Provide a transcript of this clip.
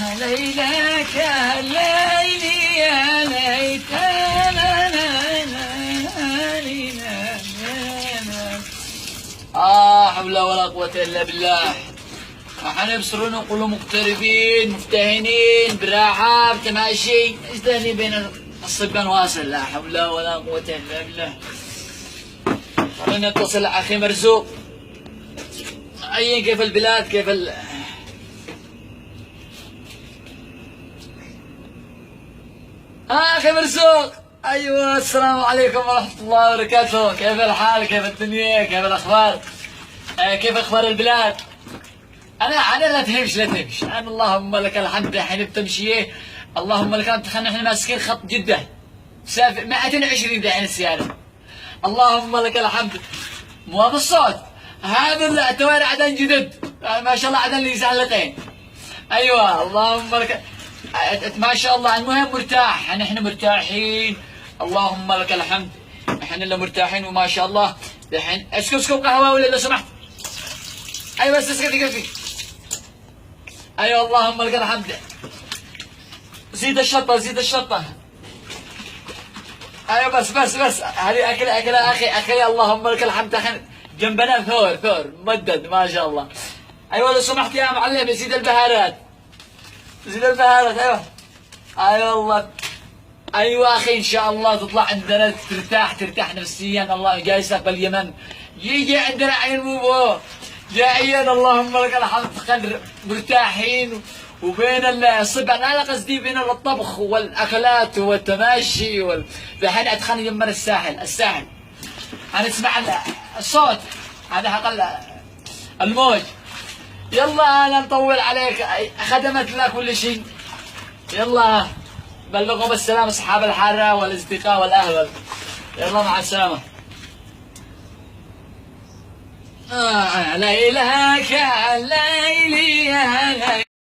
ليلك يا ليلي يا ليت حول ولا قوة إلا بالله. حنبصرون نقولوا مقتربين مفتهنين براحة بتماشي نجتهني بين الصبيان واصل. لا حول ولا قوة إلا بالله. خلينا نتصل أخي مرزوق. أيا كيف البلاد كيف أخي مرزوق. أيوة السلام عليكم ورحمة الله وبركاته. كيف الحال كيف الدنيا كيف الأخبار كيف أخبار البلاد؟ أنا لا تهمش أنا اللهم لك الحمد الحين بتمشيه. اللهم لك الحمد. خلينا احنا ماسكين خط جدة سافر 220 دحين السيارة. اللهم لك الحمد. مو بالصوت هذا التوارع عدن جدد ما شاء الله عدن لي زعلتين. أيوة اللهم لك ما شاء الله. المهم مرتاح نحن مرتاحين اللهم لك الحمد. نحن اللي مرتاحين وما شاء الله. دحين اسكب قهوة ولا لو سمحت. أيوة بس اسكت. أيوة اللهم لك الحمد. زيد الشطة. أيوة بس هذه أكل أخي اللهم لك الحمد. جنبنا ثور ممدد ما شاء الله. أيوة لو سمحت يا معلم زيد البهارات. أيوة والله. أيوة أخي إن شاء الله تطلع عندنا ترتاح نفسيا. الله جالسة باليمن يجي عندنا عين مو جايين اللهم لك الحمد. مرتاحين وبين الصبح انا قصدي بين الطبخ والاكلات والتماشي الحين ادخلنا يمنا الساحل انا اسمع الصوت هذا حق الموج. يلا انا نطول عليك خدمت لك كل شيء. يلا بلغوا بالسلامة اصحاب الحاره والاصدقاء والاهل. يلا مع السلامه. ليلك يا ليلي يا ليلي.